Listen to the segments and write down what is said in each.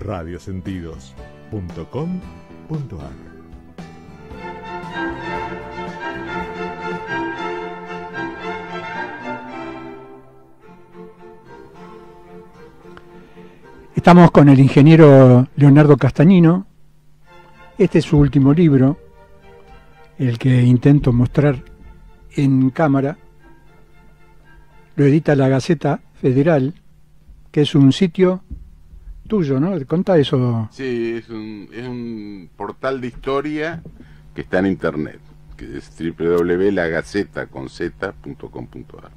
radiosentidos.com.ar. Estamos con el ingeniero Leonardo Castagnino. Este es su último libro, el que intento mostrar en cámara. Lo edita la Gaceta Federal, que es un sitio tuyo, ¿no? Contá eso. Sí, es un portal de historia que está en internet, que es www.lagaceta.com.ar.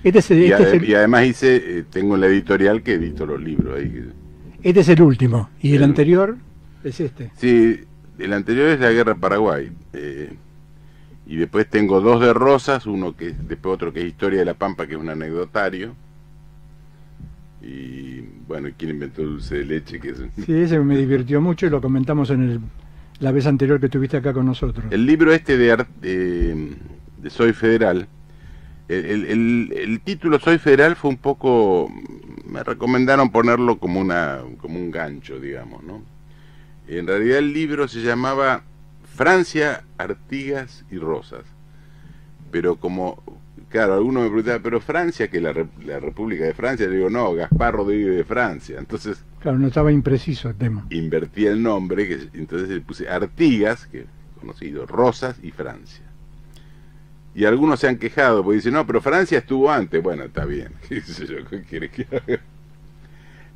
Y además tengo la editorial que edito los libros ahí. Este es el último, y el anterior es este. Sí, el anterior es la Guerra de Paraguay. Y después tengo dos de Rosas, después otro que es Historia de la Pampa, que es un anecdotario. Y bueno, ¿quién inventó el dulce de leche? Sí, ese me divirtió mucho y lo comentamos la vez anterior que estuviste acá con nosotros. El libro este de Soy Federal, el título Soy Federal fue un poco... Me recomendaron ponerlo como un gancho, digamos, ¿no? En realidad el libro se llamaba Francia, Artigas y Rosas. Pero como... Claro, algunos me preguntaban, pero Francia, que la República de Francia, le digo, no, Gaspar Rodríguez de Francia. Entonces... Claro, no estaba impreciso el tema. Invertí el nombre, entonces le puse Artigas, que es conocido, Rosas y Francia. Y algunos se han quejado, porque dicen, no, pero Francia estuvo antes. Bueno, está bien, qué sé yo, ¿qué quiere que haga?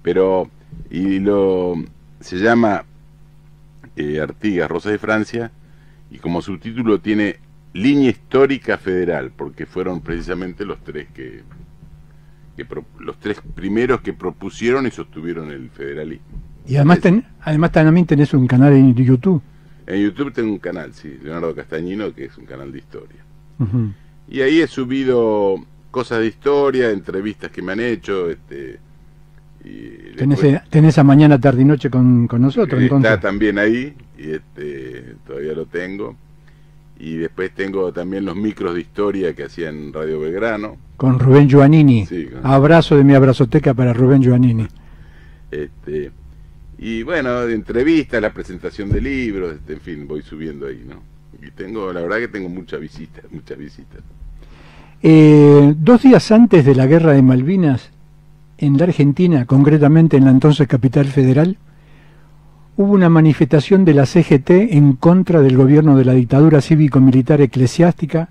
Pero, se llama Artigas, Rosas y Francia, y como subtítulo tiene Línea Histórica Federal, porque fueron precisamente los tres los tres primeros que propusieron y sostuvieron el federalismo. Y además, también tenés un canal en YouTube. En YouTube tengo un canal, sí, Leonardo Castagnino, que es un canal de historia. Uh-huh. Y ahí he subido cosas de historia, entrevistas que me han hecho. Tenés a Mañana, Tarde y Noche con nosotros. Está también ahí, y todavía lo tengo. Y después tengo también los micros de historia que hacía en Radio Belgrano. Con Rubén Giovannini. Sí, Abrazo de mi abrazoteca para Rubén Giovannini. Y bueno, de entrevistas, la presentación de libros, en fin, voy subiendo ahí, ¿no? Y la verdad que tengo muchas visitas. 2 días antes de la Guerra de Malvinas, en la Argentina, concretamente en la entonces Capital Federal, hubo una manifestación de la CGT en contra del gobierno de la dictadura cívico-militar eclesiástica,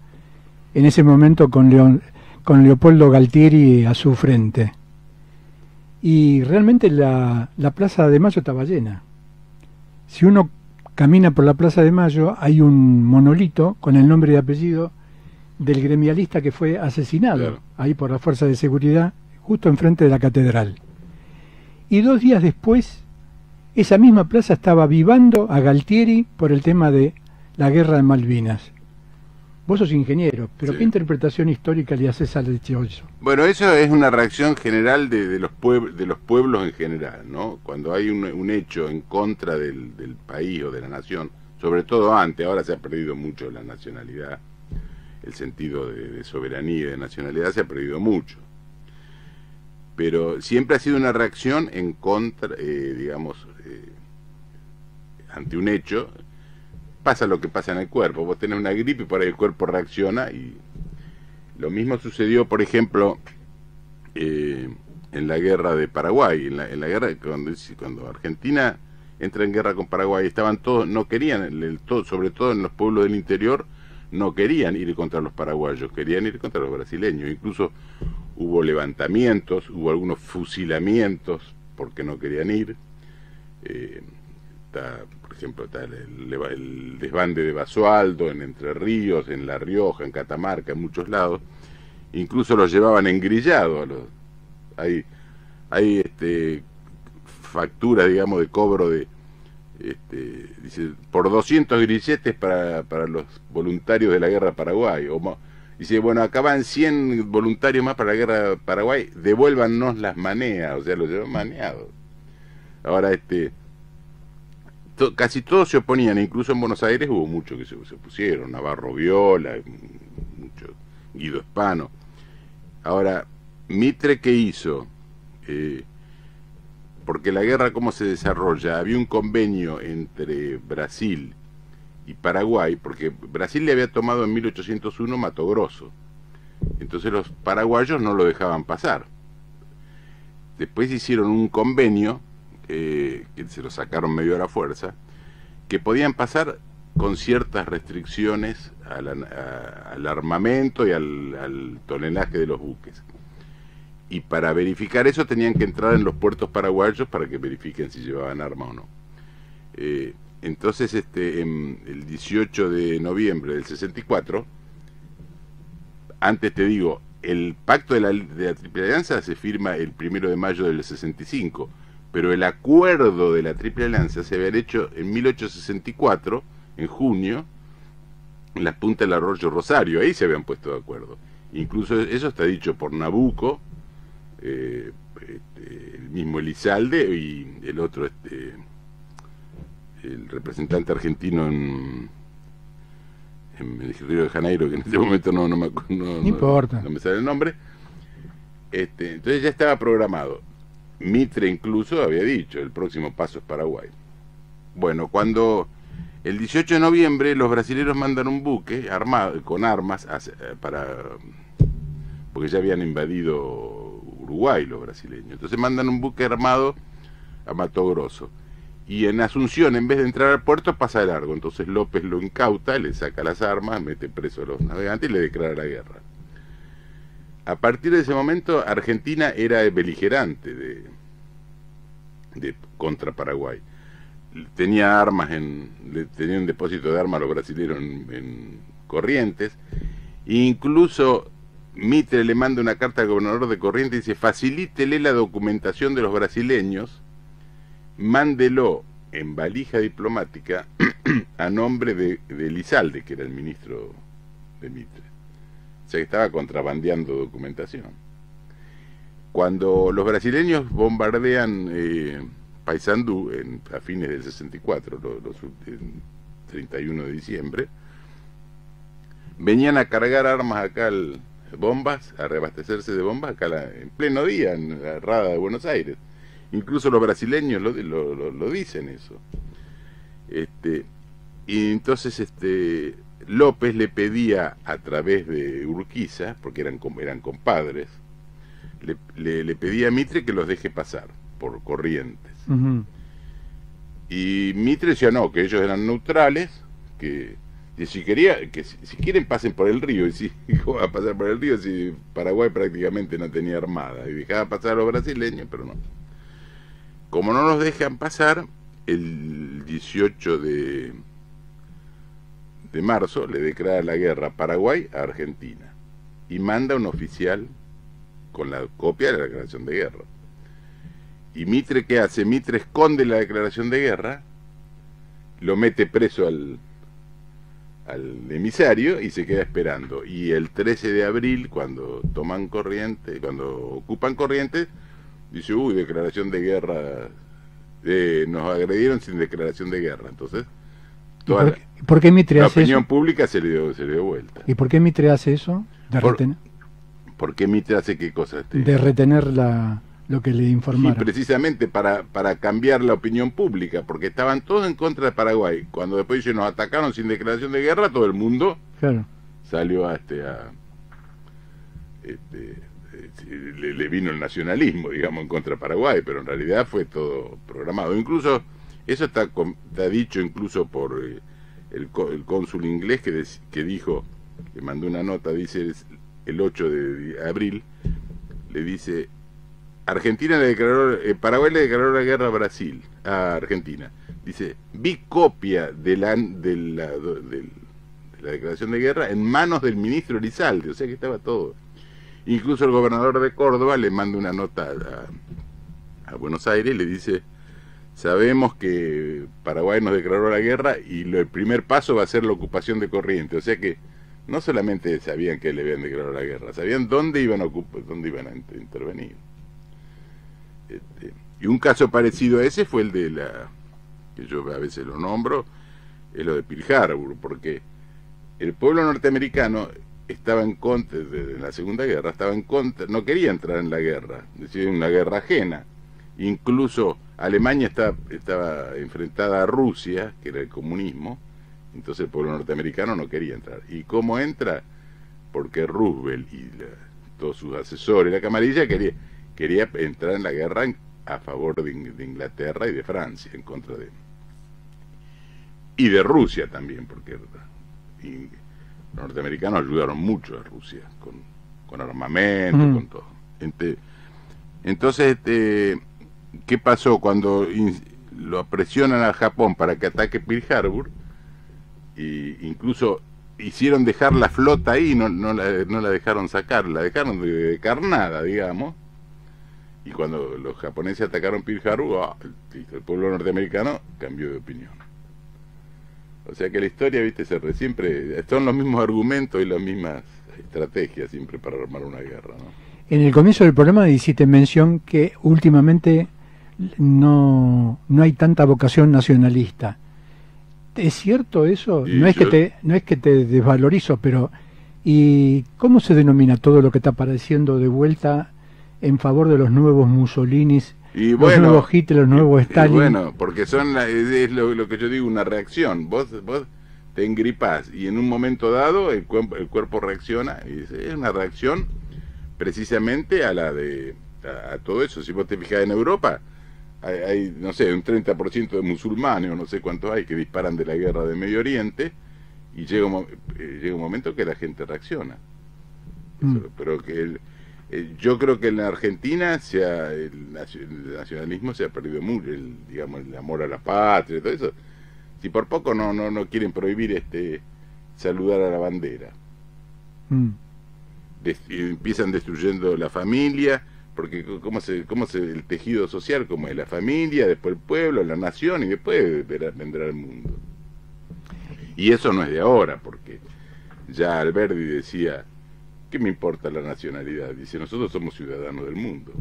en ese momento con Leopoldo Galtieri a su frente. Y realmente la Plaza de Mayo estaba llena. Si uno camina por la Plaza de Mayo, hay un monolito con el nombre y apellido del gremialista que fue asesinado, claro, ahí por la fuerza de seguridad, justo enfrente de la catedral. Y 2 días después, esa misma plaza estaba vivando a Galtieri por el tema de la Guerra de Malvinas. Vos sos ingeniero, pero sí, ¿qué interpretación histórica le haces al hecho eso? Bueno, eso es una reacción general de los pueblos en general, ¿no? Cuando hay un hecho en contra del país o de la nación, sobre todo antes, ahora se ha perdido mucho la nacionalidad, el sentido de soberanía y de nacionalidad se ha perdido mucho. Pero siempre ha sido una reacción en contra, ante un hecho. Pasa lo que pasa en el cuerpo, vos tenés una gripe y por ahí el cuerpo reacciona, y lo mismo sucedió, por ejemplo, en la guerra de Paraguay, en la guerra cuando Argentina entra en guerra con Paraguay, estaban todos, no querían, sobre todo en los pueblos del interior, no querían ir contra los paraguayos, querían ir contra los brasileños. Incluso hubo levantamientos, hubo algunos fusilamientos porque no querían ir. Por ejemplo, está el desbande de Basualdo en Entre Ríos, en La Rioja, en Catamarca, en muchos lados. Incluso los llevaban engrillados. Hay facturas, digamos, de cobro de dice, por 200 grilletes para los voluntarios de la guerra de Paraguay. Dice, bueno, acá van 100 voluntarios más para la guerra de Paraguay, devuélvannos las maneas, o sea, los llevan maneados. Ahora, casi todos se oponían, incluso en Buenos Aires hubo muchos que se opusieron, Navarro Viola, mucho, Guido Hispano. Ahora, Mitre, ¿qué hizo? porque la guerra cómo se desarrolla, había un convenio entre Brasil y Paraguay, porque Brasil le había tomado en 1801 Mato Grosso, entonces los paraguayos no lo dejaban pasar. Después hicieron un convenio, que se lo sacaron medio a la fuerza, que podían pasar con ciertas restricciones al armamento y al tonelaje de los buques. Y para verificar eso tenían que entrar en los puertos paraguayos para que verifiquen si llevaban arma o no. Entonces, el 18 de noviembre del 64, antes te digo, el pacto de la Triple Alianza se firma el 1 de mayo del 65, pero el acuerdo de la Triple Alianza se había hecho en 1864, en junio, en las puntas del arroyo Rosario, ahí se habían puesto de acuerdo. Incluso eso está dicho por Nabucco, el mismo Elizalde y el otro, el representante argentino en el Río de Janeiro, que en este momento no importa, no me sale el nombre. Entonces ya estaba programado. Mitre incluso había dicho, el próximo paso es Paraguay. Bueno, cuando el 18 de noviembre los brasileños mandan un buque armado con armas porque ya habían invadido Uruguay los brasileños. Entonces mandan un buque armado a Mato Grosso. Y en Asunción, en vez de entrar al puerto, pasa de largo. Entonces López lo incauta, le saca las armas, mete preso a los navegantes y le declara la guerra. A partir de ese momento, Argentina era beligerante contra Paraguay. Tenía armas tenía un depósito de armas los brasileños en Corrientes. Incluso Mitre le manda una carta al gobernador de Corrientes y dice: facilítele la documentación de los brasileños, mándelo en valija diplomática a nombre de Elizalde, que era el ministro de Mitre. O sea que estaba contrabandeando documentación. Cuando los brasileños bombardean Paysandú a fines del 64, el 31 de diciembre, venían a cargar armas acá, bombas, a reabastecerse de bombas acá en pleno día, en la Rada de Buenos Aires. Incluso los brasileños lo dicen eso. Y entonces López le pedía a través de Urquiza, porque eran compadres, le pedía a Mitre que los deje pasar por Corrientes. Y Mitre decía no, que ellos eran neutrales, que si quieren pasen por el río. Y si ¿cómo va a pasar por el río si Paraguay prácticamente no tenía armada? Y dejaba pasar a los brasileños, pero no. Como no los dejan pasar, el 18 de marzo le declara la guerra Paraguay a Argentina y manda un oficial con la copia de la declaración de guerra. ¿Y Mitre qué hace? Mitre esconde la declaración de guerra, lo mete preso al emisario y se queda esperando. Y el 13 de abril, cuando toman Corrientes, cuando ocupan Corrientes, dice: uy, declaración de guerra, nos agredieron sin declaración de guerra. Entonces, ¿por qué Mitre la hace opinión eso? pública se le dio vuelta. ¿Y por qué Mitre hace eso? ¿Por qué Mitre hace qué cosa? De retener lo que le informaron. Sí, precisamente para cambiar la opinión pública, porque estaban todos en contra de Paraguay. Cuando después ellos nos atacaron sin declaración de guerra, todo el mundo salió le vino el nacionalismo, digamos, en contra de Paraguay, pero en realidad fue todo programado. Incluso eso está dicho incluso por el cónsul inglés que dijo, le mandó una nota, dice el 8 de abril, le dice: Argentina Paraguay le declaró la guerra a Argentina. Dice: vi copia de la declaración de guerra en manos del ministro Elizalde, o sea que estaba todo. Incluso el gobernador de Córdoba le manda una nota a Buenos Aires y le dice: sabemos que Paraguay nos declaró la guerra y el primer paso va a ser la ocupación de Corrientes. O sea que no solamente sabían que le habían declarado la guerra, sabían dónde iban a intervenir. Y un caso parecido a ese fue el que yo a veces lo nombro, es lo de Pearl Harbor, porque el pueblo norteamericano estaba en contra, en la Segunda Guerra, estaba en contra, no quería entrar en la guerra, decía una guerra ajena. Incluso Alemania estaba enfrentada a Rusia, que era el comunismo, entonces el pueblo norteamericano no quería entrar. ¿Y cómo entra? Porque Roosevelt y todos sus asesores, la camarilla, quería entrar en la guerra a favor de Inglaterra y de Francia, en contra de... Y de Rusia también, porque los norteamericanos ayudaron mucho a Rusia, con armamento, con todo. Entonces, ¿qué pasó? Cuando lo presionan a Japón para que ataque Pearl Harbor, y incluso hicieron dejar la flota ahí, no la dejaron sacar, la dejaron de carnada, digamos, y cuando los japoneses atacaron Pearl Harbor, el pueblo norteamericano cambió de opinión. O sea que la historia, viste, siempre son los mismos argumentos y las mismas estrategias siempre para armar una guerra, ¿no? En el comienzo del programa hiciste mención que últimamente no hay tanta vocación nacionalista. ¿Es cierto eso? No es que te desvalorizo, pero ¿y cómo se denomina todo lo que está apareciendo de vuelta en favor de los nuevos Mussolinis, y los bueno, nuevos Hitler, los nuevos Stalin? Bueno, porque es lo que yo digo, una reacción. Vos te engripás y en un momento dado el cuerpo reacciona, y es una reacción precisamente a todo eso. Si vos te fijás en Europa, hay no sé, un 30% de musulmanes, o no sé cuántos hay, que disparan de la guerra de Medio Oriente, y llega un momento que la gente reacciona. Pero que yo creo que en la Argentina el nacionalismo se ha perdido mucho, digamos, el amor a la patria, todo eso. Si por poco no quieren prohibir saludar a la bandera. Empiezan destruyendo la familia, porque cómo se el tejido social, como es la familia, después el pueblo, la nación, y después vendrá el mundo. Y eso no es de ahora, porque ya Alberti decía, ¿qué me importa la nacionalidad? Dice, nosotros somos ciudadanos del mundo.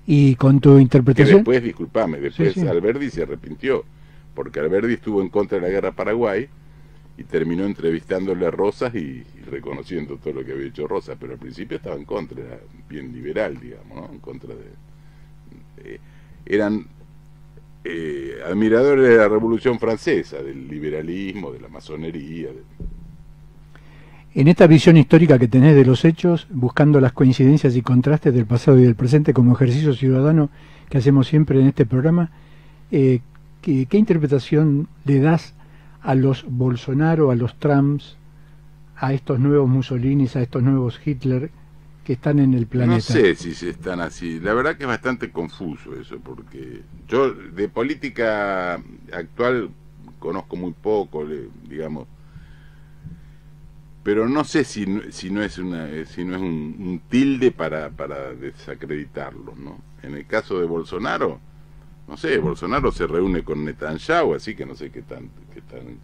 Y con tu interpretación... Que después sí. Alberti se arrepintió, porque Alberti estuvo en contra de la guerra Paraguay, y terminó entrevistándole a Rosas y reconociendo todo lo que había hecho Rosas, pero al principio estaba en contra, era bien liberal, digamos, ¿no? En contra eran admiradores de la Revolución Francesa, del liberalismo, de la masonería. En esta visión histórica que tenés de los hechos, buscando las coincidencias y contrastes del pasado y del presente como ejercicio ciudadano que hacemos siempre en este programa, ¿qué interpretación le das a los Bolsonaro, a los Trumps, a estos nuevos Mussolinis, a estos nuevos Hitler que están en el planeta? No sé si se están así. La verdad que es bastante confuso eso, porque yo de política actual conozco muy poco, digamos, pero no sé si no es un tilde para desacreditarlos, ¿no? En el caso de Bolsonaro, no sé, Bolsonaro se reúne con Netanyahu, así que no sé qué tan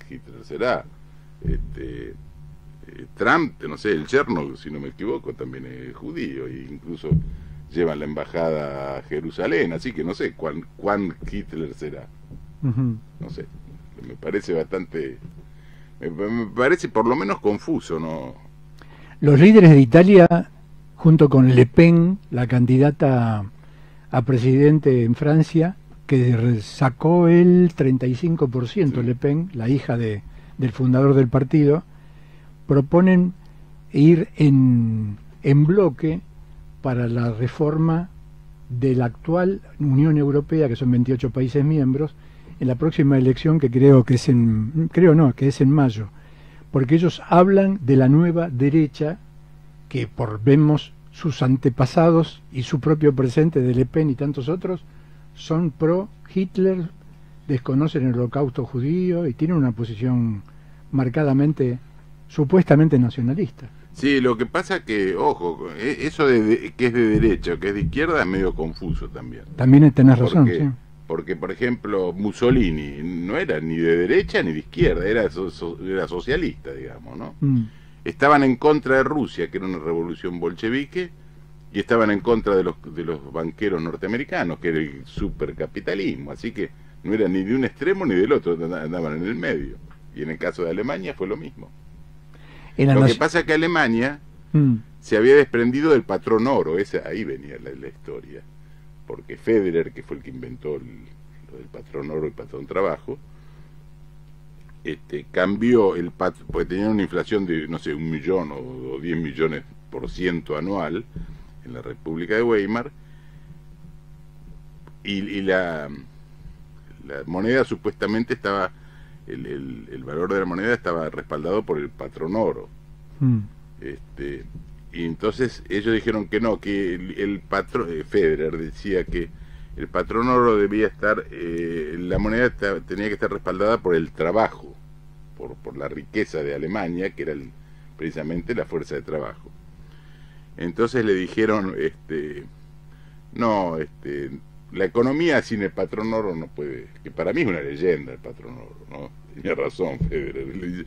Hitler será. Trump, no sé, el yerno, si no me equivoco, también es judío, e incluso llevan la embajada a Jerusalén, así que no sé cuán Hitler será. No sé, me parece bastante... Me parece por lo menos confuso, ¿no? Los líderes de Italia, junto con Le Pen, la candidata a presidente en Francia, que sacó el 35%, sí. Le Pen, la hija del fundador del partido, proponen ir en bloque para la reforma de la actual Unión Europea, que son 28 países miembros, en la próxima elección, que que es en mayo, porque ellos hablan de la nueva derecha, que vemos sus antepasados y su propio presente de Le Pen y tantos otros son pro Hitler, desconocen el holocausto judío y tienen una posición marcadamente, supuestamente nacionalista. Sí, lo que pasa que, ojo, eso de que es de derecha o que es de izquierda es medio confuso también. También tenés razón, sí. Porque, por ejemplo, Mussolini no era ni de derecha ni de izquierda, era socialista, digamos, ¿no? Estaban en contra de Rusia, que era una revolución bolchevique, y estaban en contra de los banqueros norteamericanos, que era el supercapitalismo, así que no era ni de un extremo ni del otro, andaban en el medio. Y en el caso de Alemania fue lo mismo. Lo que pasa es que Alemania se había desprendido del patrón oro, ahí venía la historia. porque Federer, que fue el que inventó lo del patrón oro y patrón trabajo, cambió el patrón, porque tenía una inflación de, no sé, 1 millón o 10 millones % anual en la República de Weimar, y la moneda supuestamente estaba, el valor de la moneda estaba respaldado por el patrón oro. Y entonces ellos dijeron que no, que el patrón, Federer decía que el patrón oro debía estar, la moneda tenía que estar respaldada por el trabajo, por la riqueza de Alemania, que era precisamente la fuerza de trabajo. Entonces le dijeron, no, la economía sin el patrón oro no puede, que para mí es una leyenda el patrón oro, ¿no? Tenía razón Federer.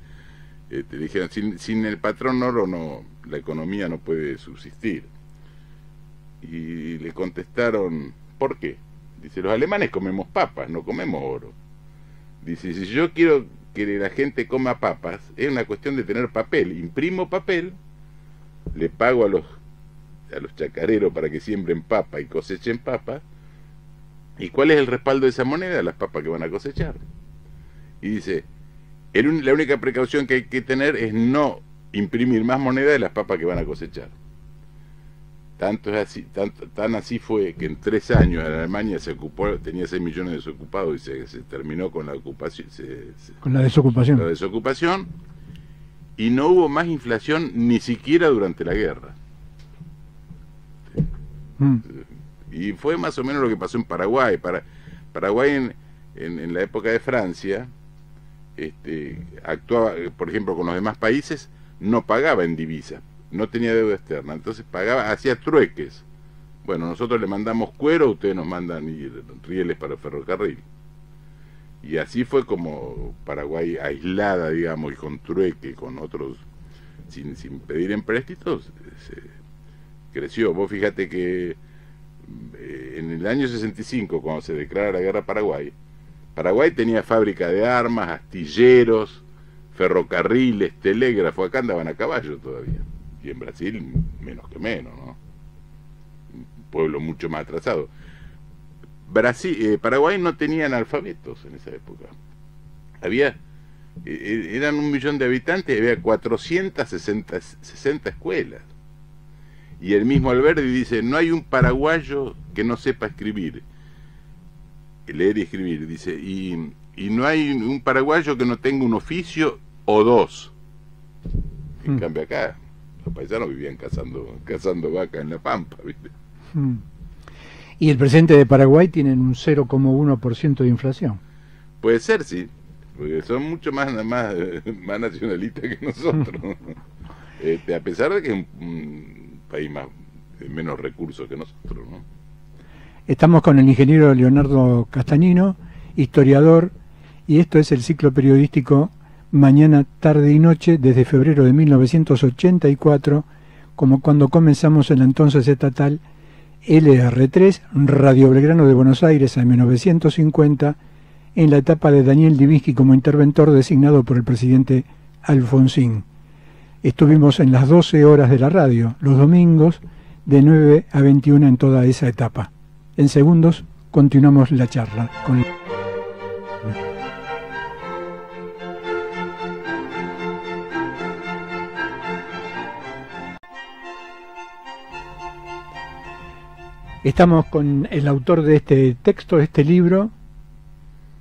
Le dijeron, sin el patrón oro no, la economía no puede subsistir. Y le contestaron, ¿por qué? Dice, los alemanes comemos papas, no comemos oro. Dice, si yo quiero que la gente coma papas, es una cuestión de tener papel. Imprimo papel, le pago a los chacareros para que siembren papa y cosechen papa. ¿Y cuál es el respaldo de esa moneda? Las papas que van a cosechar. Y dice, la única precaución que hay que tener es no imprimir más moneda de las papas que van a cosechar. Tanto es así, tan así fue que en 3 años en Alemania se ocupó, tenía 6 millones de desocupados y se terminó con la ocupación, con la desocupación. La desocupación, y no hubo más inflación ni siquiera durante la guerra. Y fue más o menos lo que pasó en Paraguay. Paraguay en la época de Francia actuaba, por ejemplo, con los demás países, no pagaba en divisa, no tenía deuda externa, entonces pagaba, hacía trueques. Bueno, nosotros le mandamos cuero, ustedes nos mandan rieles para el ferrocarril. Y así fue como Paraguay, aislada, digamos, y con trueque, con otros, sin pedir empréstitos, creció. Vos fíjate que en el año 65, cuando se declara la guerra a Paraguay, Paraguay tenía fábrica de armas, astilleros, ferrocarriles, telégrafo. Acá andaban a caballo todavía. Y en Brasil, menos que menos, ¿no? Un pueblo mucho más atrasado. Paraguay no tenía analfabetos en esa época. Eran 1 millón de habitantes y había 460 escuelas. Y el mismo Alberdi dice, no hay un paraguayo que no sepa escribir, leer y escribir, dice, y no hay un paraguayo que no tenga un oficio o 2. En cambio acá, los paisanos vivían cazando vacas en la pampa, ¿viste? Y el presidente de Paraguay tienen un 0,1% de inflación. Puede ser, sí, porque son mucho más nacionalistas que nosotros. A pesar de que es un país menos recursos que nosotros, ¿no? Estamos con el ingeniero Leonardo Castañino, historiador, y esto es el ciclo periodístico Mañana, Tarde y Noche, desde febrero de 1984, como cuando comenzamos en la entonces estatal LR3, Radio Belgrano de Buenos Aires, AM 950, en la etapa de Daniel Divinsky como interventor designado por el presidente Alfonsín. Estuvimos en las 12 horas de la radio, los domingos, de 9 a 21 en toda esa etapa. En segundos continuamos la charla con... Estamos con el autor de este texto, de este libro.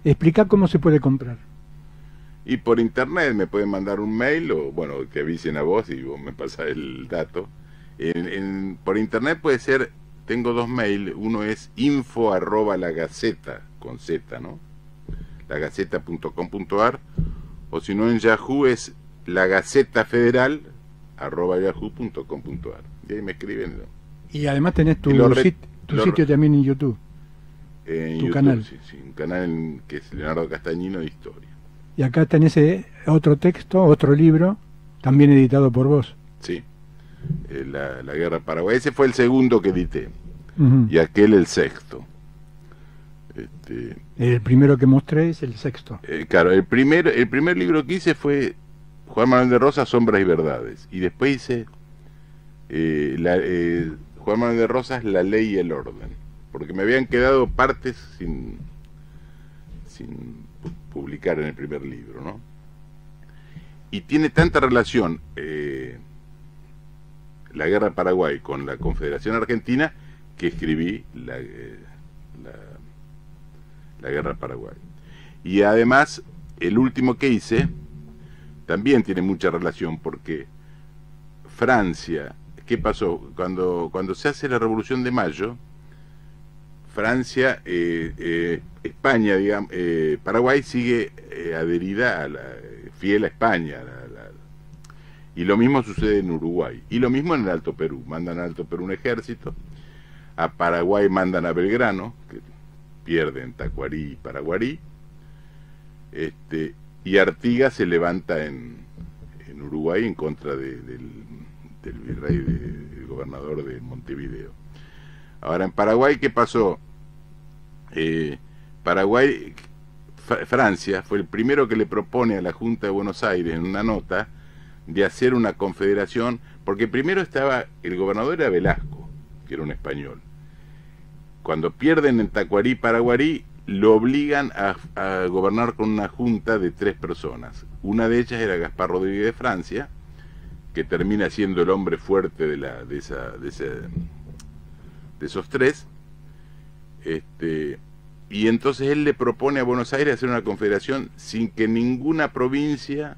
Explica cómo se puede comprar. Y por internet me pueden mandar un mail, o bueno, que avisen a vos y vos me pasás el dato. Por internet puede ser, tengo 2 mails, uno es info@lagaceta, con Z, ¿no? lagaceta.com.ar, o si no en Yahoo es lagacetafederal@yahoo.com.ar. Y ahí me escriben, ¿no? Y además tenés tu sitio también en YouTube. En tu YouTube, canal. Sí, un canal que es Leonardo Castañino de Historia. Y acá tenés otro texto, otro libro, también editado por vos. Sí, la Guerra Paraguay. Ese fue el segundo que edité, y aquel el sexto. El primero que mostré es el sexto. Claro, el primer libro que hice fue Juan Manuel de Rosas, Sombras y Verdades. Y después hice Juan Manuel de Rosas, La Ley y el Orden. porque me habían quedado partes sin publicar en el primer libro, ¿no? Y tiene tanta relación la guerra de Paraguay con la Confederación Argentina que escribí la guerra de Paraguay. Y además, el último que hice también tiene mucha relación, porque Francia, ¿qué pasó? Cuando se hace la Revolución de Mayo, Francia, España, digamos, Paraguay sigue adherida fiel a España, y lo mismo sucede en Uruguay, y lo mismo en el Alto Perú. Mandan al Alto Perú un ejército, a Paraguay mandan a Belgrano, que pierden Tacuarí y Paraguarí, y Artigas se levanta en Uruguay en contra del virrey, del gobernador de Montevideo. Ahora, en Paraguay, ¿qué pasó? Francia fue el primero que le propone a la Junta de Buenos Aires en una nota de hacer una confederación, porque primero estaba, el gobernador era Velasco, que era un español. Cuando pierden en Tacuarí y Paraguarí, lo obligan a gobernar con una junta de 3 personas. Una de ellas era Gaspar Rodríguez de Francia, que termina siendo el hombre fuerte de esos 3. Y entonces él le propone a Buenos Aires hacer una confederación sin que ninguna provincia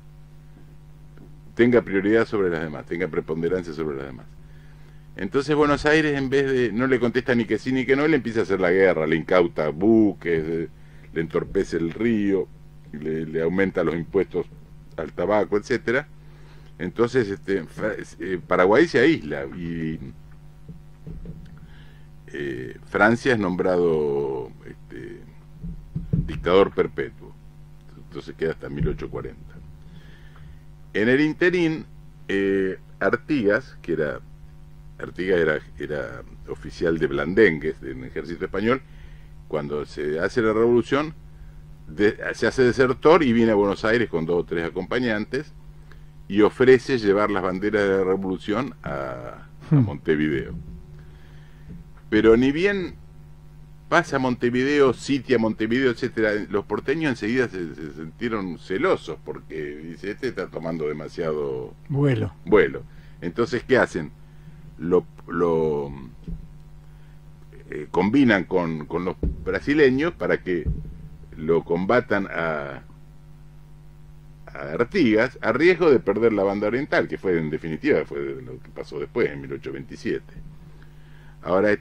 tenga prioridad sobre las demás, tenga preponderancia sobre las demás. Entonces Buenos Aires, en vez de, no le contesta ni que sí ni que no, le empieza a hacer la guerra, le incauta buques, le entorpece el río, le aumenta los impuestos al tabaco, etcétera. Entonces Paraguay se aísla y Francia es nombrado dictador perpetuo. Entonces queda hasta 1840. En el interín, Artigas era oficial de Blandengues, del ejército español. Cuando se hace la revolución, se hace desertor y viene a Buenos Aires con 2 o 3 acompañantes y ofrece llevar las banderas de la revolución a Montevideo. Pero ni bien pasa a Montevideo, sitia Montevideo, etcétera, los porteños enseguida se sintieron celosos, porque dice, este está tomando demasiado vuelo. Entonces, ¿qué hacen? Lo combinan con los brasileños para que lo combatan a Artigas, a riesgo de perder la banda oriental, que fue, en definitiva, fue lo que pasó después, en 1827. Ahora,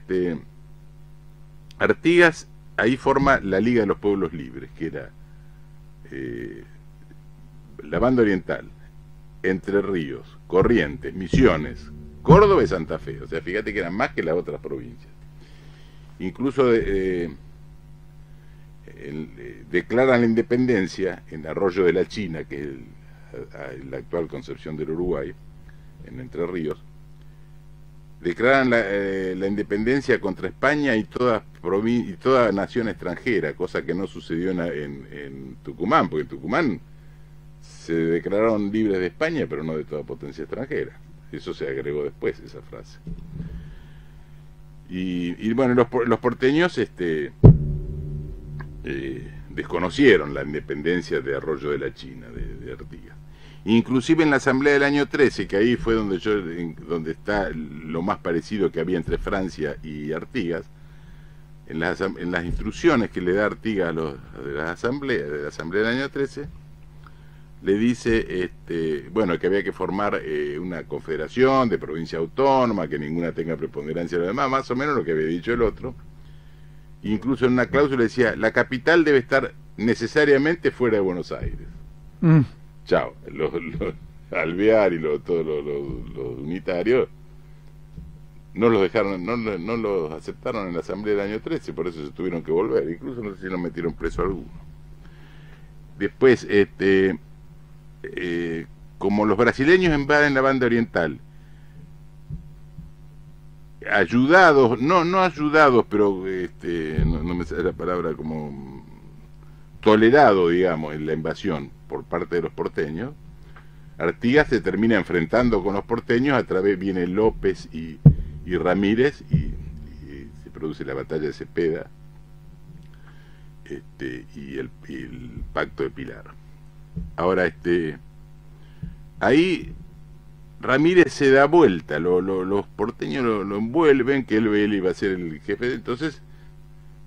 Artigas ahí forma la Liga de los Pueblos Libres, que era la banda oriental, Entre Ríos, Corrientes, Misiones, Córdoba y Santa Fe. O sea, fíjate que eran más que las otras provincias. Incluso declaran la independencia en Arroyo de la China, que es la actual Concepción del Uruguay, en Entre Ríos. Declaran la independencia contra España y toda nación extranjera, cosa que no sucedió en Tucumán, porque en Tucumán se declararon libres de España, pero no de toda potencia extranjera. Eso se agregó después, esa frase. Y bueno, los porteños desconocieron la independencia de Arroyo de la China, de Artigas. Inclusive en la asamblea del año 13, que ahí fue donde está lo más parecido que había entre Francia y Artigas, en las instrucciones que le da Artigas de la asamblea del año 13, le dice bueno, que había que formar una confederación de provincia autónoma, que ninguna tenga preponderancia de lo demás, más o menos lo que había dicho el otro. Incluso en una cláusula decía, la capital debe estar necesariamente fuera de Buenos Aires. Chao, los Alvear y todos los unitarios no los dejaron, no los aceptaron en la asamblea del año 13, por eso se tuvieron que volver. Incluso no sé si los metieron preso alguno. Después, como los brasileños invaden la banda oriental, ayudados, no ayudados, pero no me sale la palabra, como tolerado, digamos, en la invasión por parte de los porteños, Artigas se termina enfrentando con los porteños, viene López y Ramírez y produce la batalla de Cepeda, y el pacto de Pilar. Ahora, ahí Ramírez se da vuelta, los porteños lo envuelven, que él iba a ser el jefe, entonces,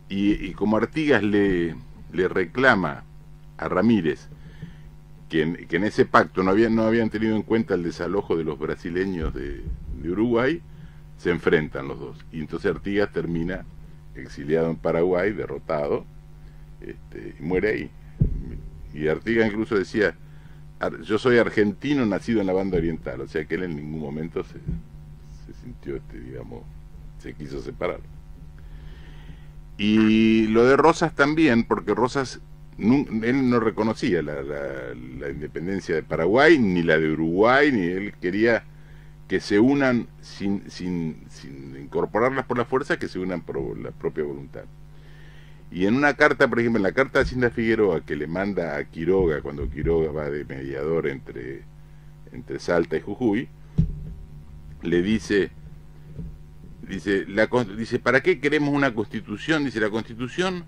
y como Artigas le reclama a Ramírez que en ese pacto no habían tenido en cuenta el desalojo de los brasileños de Uruguay, se enfrentan los dos, y entonces Artigas termina exiliado en Paraguay, derrotado, y muere ahí. Y Artigas incluso decía: yo soy argentino nacido en la banda oriental, o sea que él en ningún momento se sintió, digamos, se quiso separar. Y lo de Rosas también, porque Rosas, él no reconocía la independencia de Paraguay, ni la de Uruguay, ni él quería que se unan sin incorporarlas por la fuerza, que se unan por la propia voluntad. Y en una carta, por ejemplo, en la carta de Hacienda Figueroa que le manda a Quiroga, cuando Quiroga va de mediador entre Salta y Jujuy, le dice, ¿para qué queremos una constitución? Dice, la constitución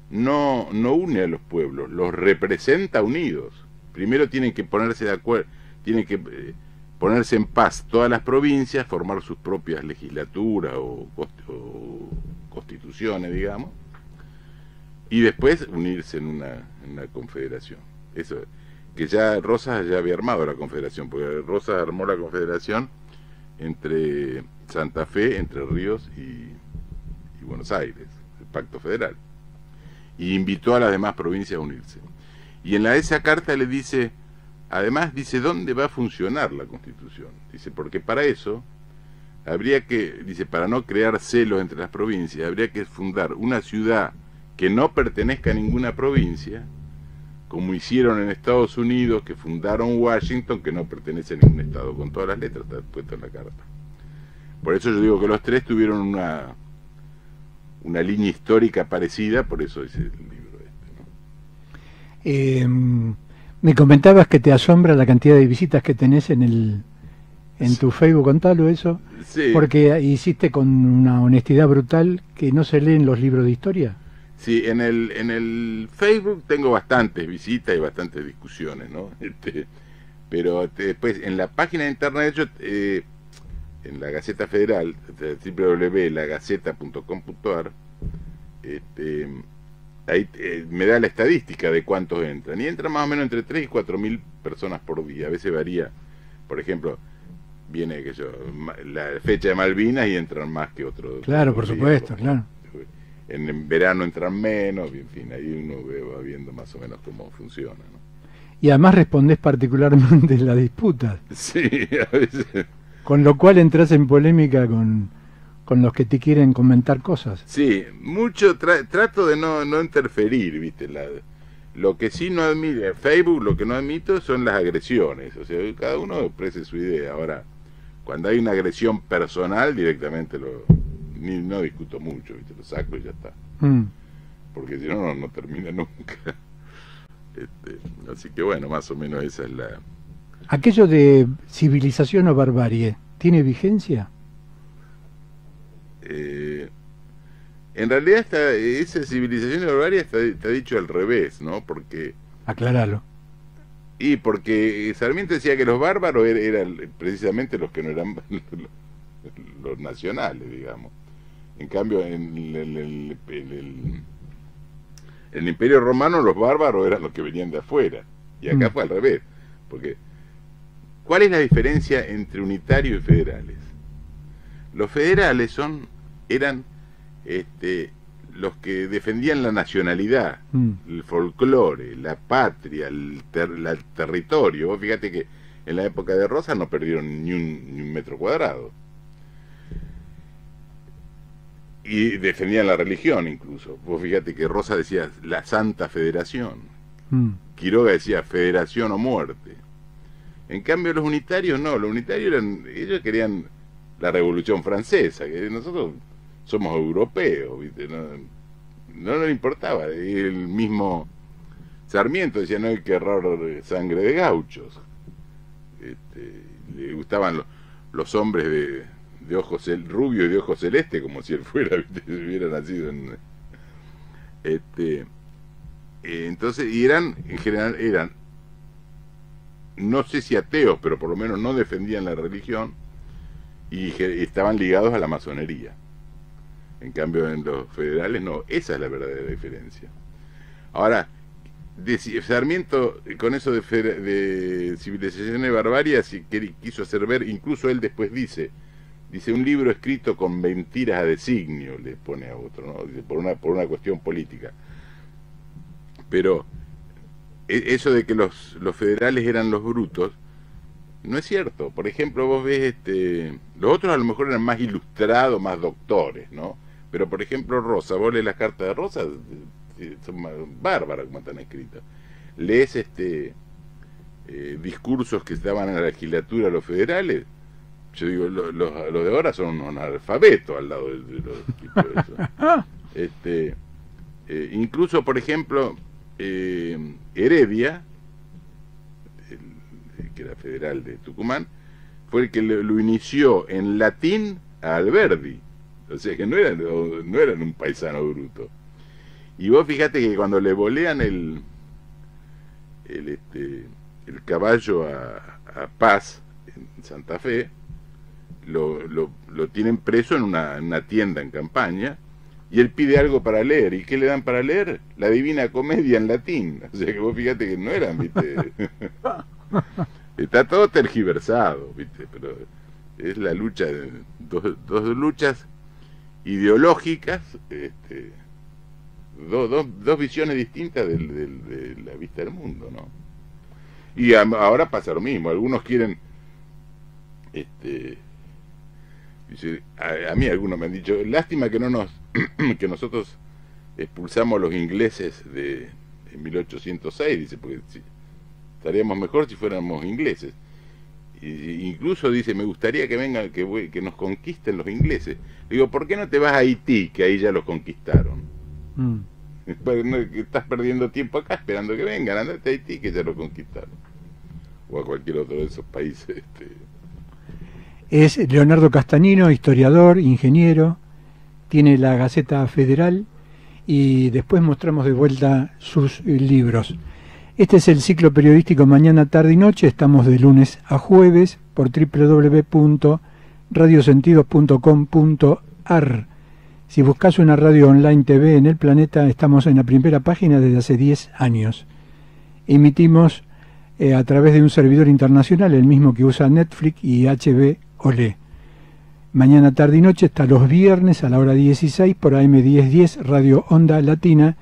no une a los pueblos, los representa unidos. Primero tienen que ponerse de acuerdo, tienen que ponerse en paz todas las provincias, formar sus propias legislaturas o constituciones, digamos, y después unirse en una confederación. Eso, que ya Rosas ya había armado la confederación, porque Rosas armó la confederación entre Santa Fe, Entre Ríos y Buenos Aires, el Pacto Federal, y invitó a las demás provincias a unirse. Y en esa carta le dice, además dice, ¿dónde va a funcionar la Constitución? Dice, porque para eso habría que, dice, para no crear celos entre las provincias, habría que fundar una ciudad que no pertenezca a ninguna provincia, como hicieron en Estados Unidos, que fundaron Washington, que no pertenece a ningún estado, con todas las letras, está puesto en la carta. Por eso yo digo que los tres tuvieron una línea histórica parecida, por eso dice el libro ¿no? Me comentabas que te asombra la cantidad de visitas que tenés en tu Facebook, contalo eso, sí. Porque hiciste con una honestidad brutal que no se leen los libros de historia. Sí, en el Facebook tengo bastantes visitas y bastantes discusiones, ¿no? Pero después en la página de internet, en la Gaceta Federal, www.lagaceta.com.ar, ahí me da la estadística de cuántos entran. Y entran más o menos entre 3 y 4 mil personas por día. A veces varía, por ejemplo, viene la fecha de Malvinas y entran más que otros. Claro, por supuesto, claro. En verano entran menos, y en fin, ahí uno va viendo más o menos cómo funciona, ¿no? Y además respondés particularmente las disputas. Sí, a veces. Con lo cual entras en polémica con los que te quieren comentar cosas. Sí, mucho trato de no interferir, ¿viste? Lo que sí no admite, Facebook lo que no admito son las agresiones, o sea, cada uno exprese su idea. Ahora, cuando hay una agresión personal, directamente no discuto mucho, ¿viste? Lo saco y ya está. Porque si no, no termina nunca. Así que bueno, más o menos esa es la... ¿Aquello de civilización o barbarie tiene vigencia? En realidad esa civilización y barbarie está dicho al revés, ¿no? Porque... Aclaralo. Y porque Sarmiento decía que los bárbaros eran precisamente los que no eran los nacionales, digamos. En cambio, en el Imperio Romano los bárbaros eran los que venían de afuera. Y acá fue al revés. Porque, ¿cuál es la diferencia entre unitarios y federales? Los federales eran los que defendían la nacionalidad, el folclore, la patria, el territorio. Vos fíjate que en la época de Rosas no perdieron ni un metro cuadrado. Y defendían la religión incluso. Vos fíjate que Rosa decía la Santa Federación. Quiroga decía federación o muerte. En cambio los unitarios no, los unitarios ellos querían la Revolución Francesa, que nosotros somos europeos, ¿viste? No le importaba. El mismo Sarmiento decía no hay que errar sangre de gauchos. Le gustaban los hombres de ojos rubio y de ojos celeste, como si él fuera, ¿viste? Si hubiera nacido en... entonces, y eran, en general, eran, no sé si ateos, pero por lo menos no defendían la religión, y estaban ligados a la masonería. En cambio, en los federales no. Esa es la verdadera diferencia. Ahora, Sarmiento, con eso de civilización y barbarie, quiso hacer ver, incluso él después dice un libro escrito con mentiras a designio, le pone a otro, ¿no? Dice, por una cuestión política. Pero eso de que los federales eran los brutos, no es cierto. Por ejemplo, vos ves, los otros a lo mejor eran más ilustrados, más doctores, ¿no? Pero por ejemplo Rosa, vos lees las cartas de Rosa, son bárbaras como están escritas. Lees discursos que estaban en la legislatura los federales, yo digo, los de ahora son un analfabeto al lado de los tipos de eso. Incluso, por ejemplo, Heredia, que era federal de Tucumán, fue el que lo inició en latín a Alberdi. O sea que no eran un paisano bruto. Y vos fíjate que cuando le volean el caballo a Paz en Santa Fe, lo tienen preso en una tienda en campaña, y él pide algo para leer. ¿Y qué le dan para leer? La Divina Comedia en latín. O sea que vos fíjate que no eran, ¿viste? Está todo tergiversado, ¿viste? Pero es la lucha, dos luchas ideológicas, dos visiones distintas de la vista del mundo, ¿no? Y ahora pasa lo mismo. Algunos quieren, a mí algunos me han dicho, lástima que que nosotros expulsamos a los ingleses de 1806, dice, porque estaríamos mejor si fuéramos ingleses. Incluso dice, me gustaría que vengan, que nos conquisten los ingleses. Digo, ¿por qué no te vas a Haití, que ahí ya los conquistaron? Estás perdiendo tiempo acá esperando que vengan. Andate a Haití, que ya lo conquistaron. O a cualquier otro de esos países. Es Leonardo Castagnino, historiador, ingeniero, tiene la Gaceta Federal, y después mostramos de vuelta sus libros. Este es el ciclo periodístico Mañana, Tarde y Noche. Estamos de lunes a jueves por www.radiosentidos.com.ar. Si buscas una radio online TV en el planeta, estamos en la primera página desde hace 10 años. Emitimos a través de un servidor internacional, el mismo que usa Netflix y HB Olé. Mañana, Tarde y Noche está los viernes a la hora 16 por AM 1010 Radio Onda Latina,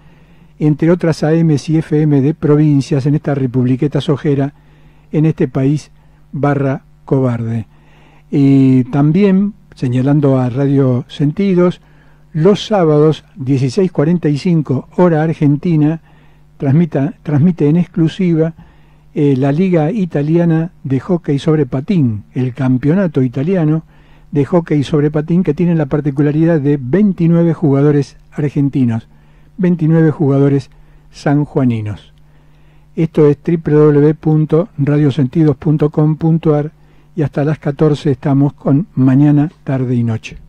entre otras AMs y FM de provincias en esta republiqueta sojera, en este país cobarde. Y también, señalando a Radio Sentidos, los sábados 16:45 hora argentina, transmite en exclusiva la Liga Italiana de Hockey sobre Patín, el campeonato italiano de hockey sobre patín, que tiene la particularidad de 29 jugadores argentinos, 29 jugadores sanjuaninos. Esto es www.radiosentidos.com.ar, y hasta las 14 estamos con Mañana, Tarde y Noche.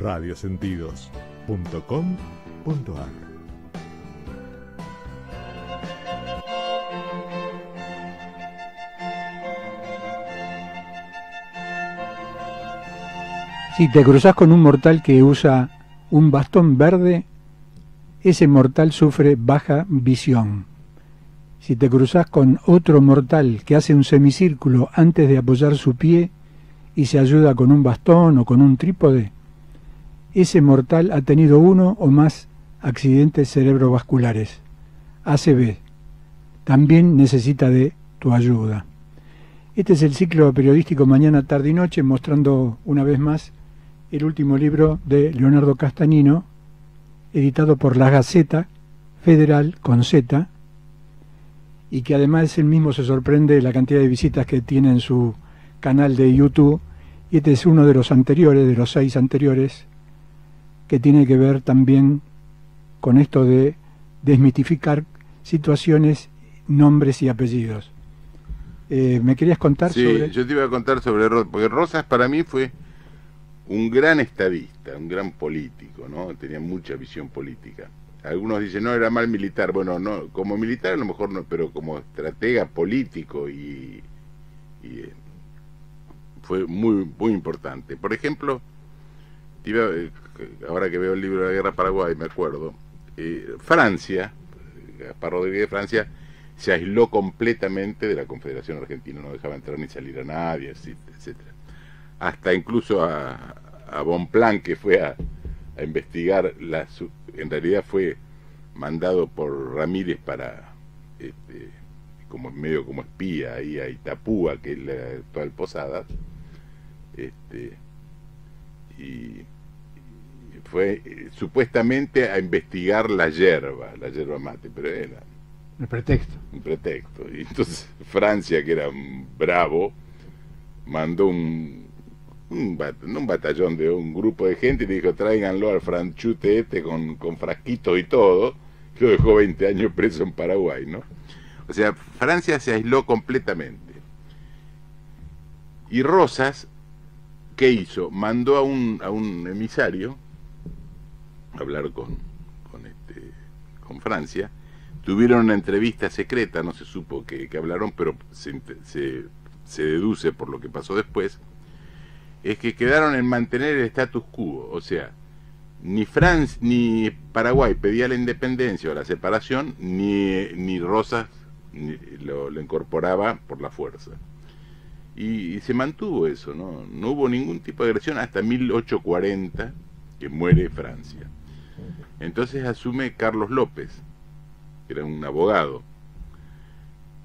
radiosentidos.com.ar. Si te cruzas con un mortal que usa un bastón verde, ese mortal sufre baja visión. Si te cruzas con otro mortal que hace un semicírculo antes de apoyar su pie y se ayuda con un bastón o con un trípode, ese mortal ha tenido uno o más accidentes cerebrovasculares, ACV. También necesita de tu ayuda. Este es el ciclo periodístico Mañana, Tarde y Noche, mostrando una vez más el último libro de Leonardo Castagnino, editado por la Gaceta Federal con Z, y que además él mismo se sorprende de la cantidad de visitas que tiene en su canal de YouTube, y este es uno de los anteriores, de los 6 anteriores, que tiene que ver también con esto de desmitificar situaciones, nombres y apellidos. ¿Me querías contar sobre...? Sí, yo te iba a contar sobre Rosas, porque Rosas para mí fue un gran estadista, un gran político, ¿no? Tenía mucha visión política. Algunos dicen, no, era mal militar. Bueno, no, como militar a lo mejor no, pero como estratega político fue muy, muy importante. Por ejemplo, ahora que veo el libro de la Guerra de Paraguay, me acuerdo, Francia, Gaspar Rodríguez de Francia, se aisló completamente de la Confederación Argentina, no dejaba entrar ni salir a nadie, etcétera. Hasta incluso a Bonpland, que fue a investigar, en realidad fue mandado por Ramírez para, como medio como espía ahí a Itapúa, que es la actual Posadas, y fue supuestamente a investigar la yerba mate, pero era el pretexto. Un pretexto. Y entonces Francia, que era un bravo, mandó un batallón de un grupo de gente y le dijo, tráiganlo al franchute con frasquitos y todo. Lo dejó 20 años preso en Paraguay, ¿no? O sea, Francia se aisló completamente. Y Rosas, ¿qué hizo? Mandó a un emisario a hablar con Francia. Tuvieron una entrevista secreta, no se supo que hablaron, pero se deduce por lo que pasó después, es que quedaron en mantener el status quo, o sea, ni Paraguay pedía la independencia o la separación, ni Rosas lo incorporaba por la fuerza. Y se mantuvo eso, no hubo ningún tipo de agresión hasta 1840, que muere Francia. Entonces asume Carlos López, que era un abogado,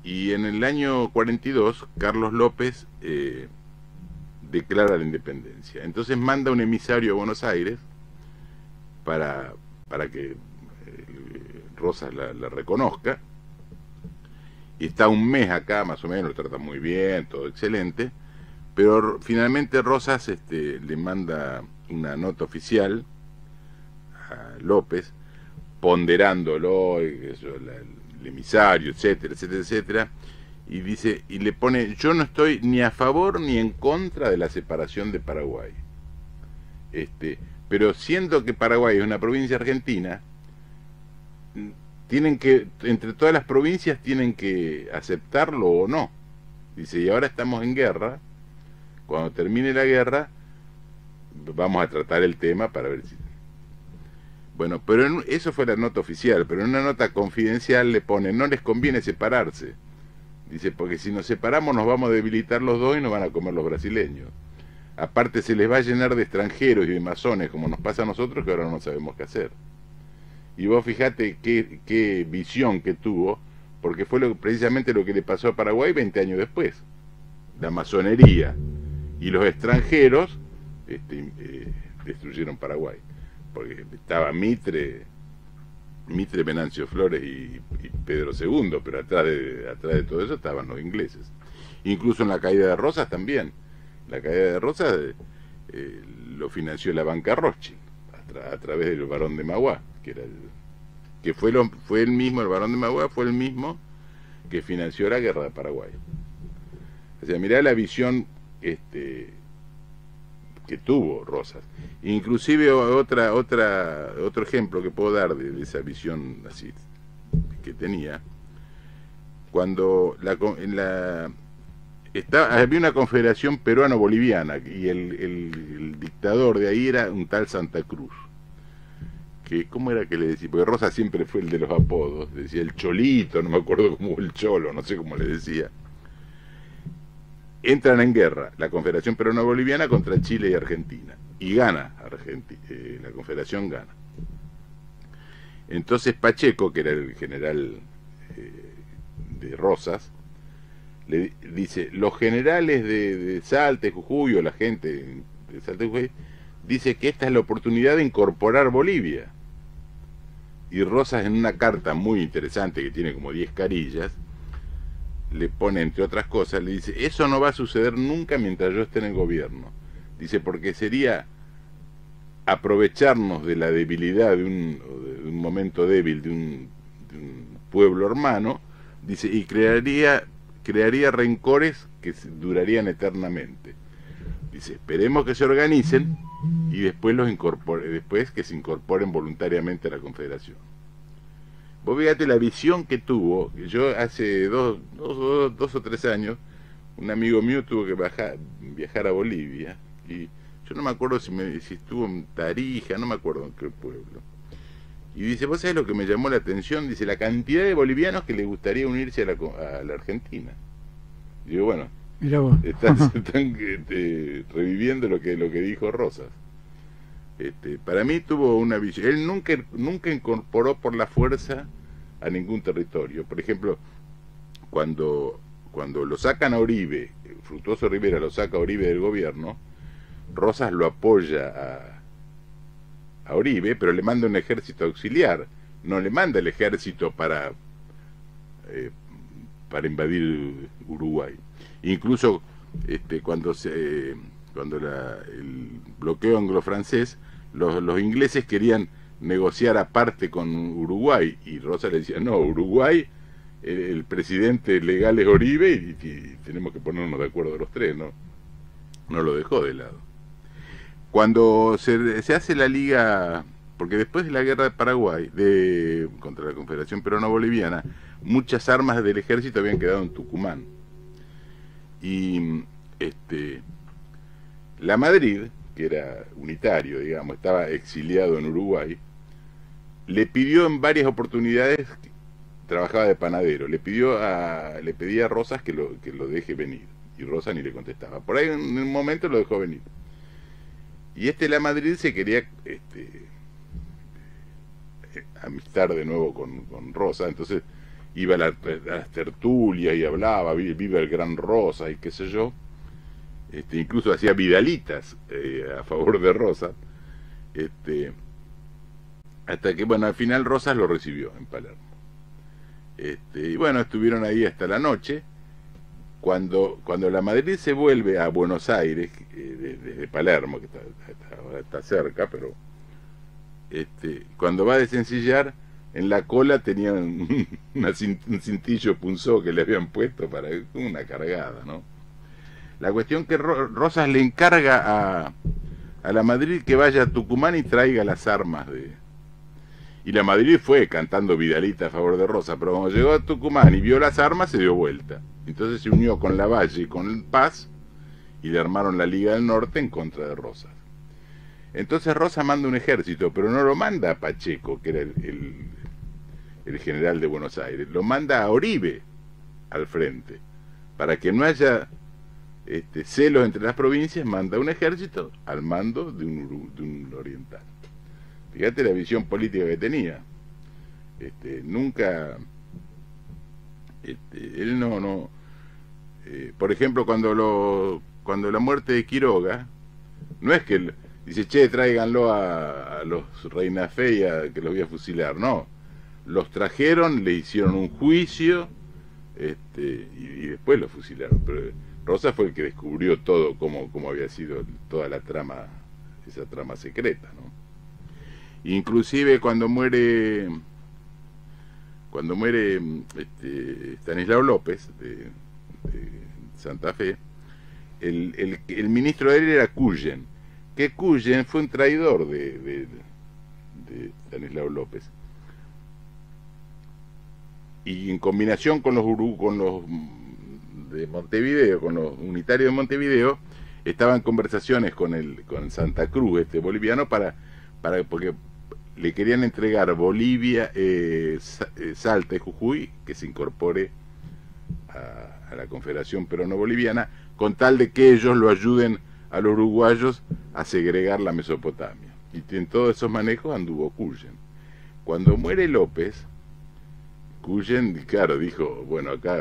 y en el año 42 Carlos López declara la independencia. Entonces manda un emisario a Buenos Aires para que Rosas la reconozca, y está un mes acá más o menos, lo trata muy bien, todo excelente, pero finalmente Rosas le manda una nota oficial a López, ponderándolo, el emisario, etcétera, y dice, y le pone, yo no estoy ni a favor ni en contra de la separación de Paraguay, pero siendo que Paraguay es una provincia argentina, tienen que, entre todas las provincias tienen que aceptarlo o no. Dice, y ahora estamos en guerra, cuando termine la guerra vamos a tratar el tema para ver si... Bueno, pero eso fue la nota oficial, pero en una nota confidencial le pone, no les conviene separarse. Dice, porque si nos separamos nos vamos a debilitar los dos y nos van a comer los brasileños. Aparte se les va a llenar de extranjeros y de masones, como nos pasa a nosotros, que ahora no sabemos qué hacer. Y vos fijate qué visión que tuvo, porque fue precisamente lo que le pasó a Paraguay 20 años después. La masonería y los extranjeros destruyeron Paraguay. Porque estaba Mitre, Venancio Flores y Pedro II, pero atrás de todo eso estaban los ingleses. Incluso en la caída de Rosas también. La caída de Rosas lo financió la banca Rothschild, a través del Barón de Mauá, que fue el mismo, el Barón de Mauá fue el mismo que financió la guerra de Paraguay. O sea, mirá la visión que tuvo Rosas. Inclusive otro ejemplo que puedo dar de esa visión así que tenía, cuando había una confederación peruano-boliviana y el dictador de ahí era un tal Santa Cruz, que ¿cómo era que le decía? Porque Rosas siempre fue el de los apodos, decía el Cholito, no me acuerdo cómo, el Cholo, no sé cómo le decía. Entran en guerra la Confederación Peruano-Boliviana contra Chile y Argentina, y gana la Confederación gana. Entonces Pacheco, que era el general de Rosas, le dice, los generales de Salta y Jujuy, o la gente de Salta y Jujuy, dice que esta es la oportunidad de incorporar Bolivia. Y Rosas, en una carta muy interesante que tiene como 10 carillas, le pone, entre otras cosas, le dice, eso no va a suceder nunca mientras yo esté en el gobierno. Dice, porque sería aprovecharnos de la debilidad de un momento débil de un pueblo hermano, dice, y crearía rencores que durarían eternamente. Dice, esperemos que se organicen y después después que se incorporen voluntariamente a la Confederación. Vos fíjate la visión que tuvo. Yo hace dos o tres años, un amigo mío tuvo que viajar a Bolivia, y yo no me acuerdo si estuvo en Tarija, no me acuerdo en qué pueblo. Y dice, ¿vos sabés lo que me llamó la atención? Dice, la cantidad de bolivianos que les gustaría unirse a la Argentina. Y digo, bueno, están reviviendo lo que dijo Rosas. Para mí tuvo una visión. Él nunca incorporó por la fuerza a ningún territorio. Por ejemplo, cuando lo sacan a Oribe, Frutuoso Rivera lo saca a Oribe del gobierno, Rosas lo apoya a Oribe, pero le manda un ejército auxiliar, no le manda el ejército para invadir Uruguay. Incluso cuando el bloqueo anglo-francés, los ingleses querían negociar aparte con Uruguay, y Rosas le decía, no, Uruguay, el presidente legal es Oribe, y tenemos que ponernos de acuerdo los tres, no lo dejó de lado. Cuando se hace la liga, porque después de la guerra de Paraguay, contra la Confederación Peruano-Boliviana, muchas armas del ejército habían quedado en Tucumán. Y la Madrid, que era unitario, digamos, estaba exiliado en Uruguay, le pidió en varias oportunidades, trabajaba de panadero, le pedía a Rosas que lo deje venir, y Rosas ni le contestaba. Por ahí en un momento lo dejó venir. Y la Madrid se quería amistar de nuevo con Rosas, entonces iba a las tertulias y hablaba, viva el gran Rosas y qué sé yo. Incluso hacía vidalitas a favor de Rosas, hasta que, bueno, al final Rosas lo recibió en Palermo. Y bueno, estuvieron ahí hasta la noche. Cuando la Madrid se vuelve a Buenos Aires, desde Palermo, que está cerca, pero cuando va a desencillar, en la cola tenían un cintillo punzó que le habían puesto para una cargada, ¿no? La cuestión que Rosas le encarga a la Madrid que vaya a Tucumán y traiga las armas y la Madrid fue cantando vidalita a favor de Rosas, pero cuando llegó a Tucumán y vio las armas se dio vuelta. Entonces se unió con Lavalle y con Paz y le armaron la Liga del Norte en contra de Rosas. Entonces Rosas manda un ejército, pero no lo manda a Pacheco, que era el general de Buenos Aires, lo manda a Oribe al frente, para que no haya celos entre las provincias. Manda un ejército al mando de un oriental. Fíjate la visión política que tenía. Nunca él no por ejemplo, cuando la muerte de Quiroga, no es que dice, che, tráiganlo a los Reina Fe que los voy a fusilar, no, los trajeron, le hicieron un juicio, y después lo fusilaron. Pero Rosas fue el que descubrió todo, cómo había sido toda la trama, esa trama secreta, ¿no? Inclusive cuando muere Estanislao López de Santa Fe, el ministro de él era Cuyen, que Cuyen fue un traidor de Estanislao López, y en combinación con los de Montevideo, con los unitarios de Montevideo, estaba en conversaciones con Santa Cruz, boliviano, porque le querían entregar Bolivia, Salta y Jujuy, que se incorpore a la Confederación Peruano-Boliviana, con tal de que ellos lo ayuden a los uruguayos a segregar la Mesopotamia. Y en todos esos manejos anduvo Cuyen. Cuando muere López, Cuyen, claro, dijo, bueno, acá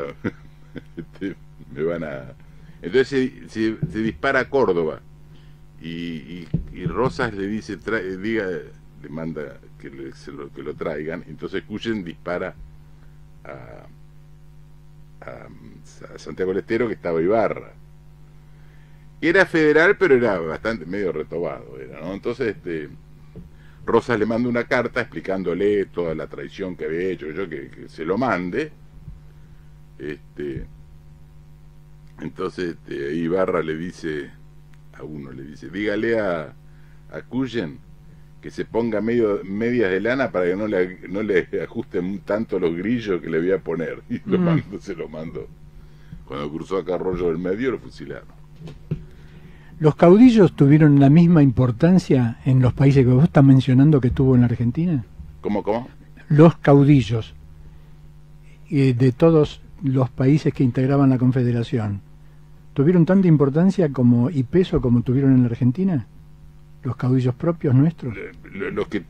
me van a... Entonces se dispara a Córdoba, y Rosas le dice, le manda que lo traigan. Entonces Cuyen dispara a Santiago del Estero, que estaba Ibarra. Era federal, pero era bastante medio retobado, era, ¿no? Entonces, Rosas le manda una carta explicándole toda la traición que había hecho, que se lo mande. Entonces, Ibarra le dice, a uno le dice, dígale a Cullen que se ponga medias de lana para que no le ajusten tanto los grillos que le voy a poner. Y se lo mando. Cuando cruzó acá Arroyo del Medio, lo fusilaron. ¿Los caudillos tuvieron la misma importancia en los países que vos estás mencionando que tuvo en la Argentina? ¿Cómo? Los caudillos de todos los países que integraban la Confederación, ¿tuvieron tanta importancia y peso como tuvieron en la Argentina? ¿Los caudillos propios nuestros? Los que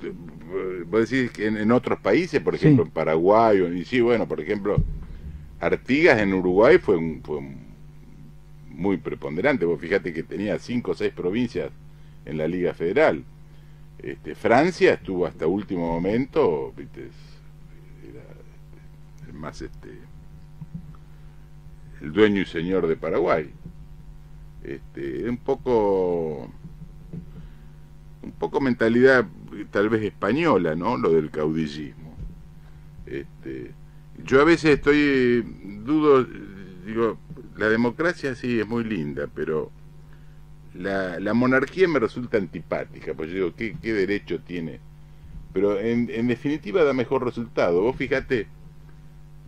vos decís que en otros países, por ejemplo, en Paraguay, y sí, bueno, por ejemplo, Artigas en Uruguay fue muy preponderante. Vos fíjate que tenía 5 o 6 provincias en la Liga Federal. Francia estuvo hasta último momento, ¿viste? Era más el dueño y señor de Paraguay. Un poco mentalidad tal vez española, ¿no? Lo del caudillismo. Yo a veces dudo, digo, la democracia sí es muy linda, pero la monarquía me resulta antipática, pues yo digo, ¿qué derecho tiene? Pero en definitiva da mejor resultado. Vos fíjate,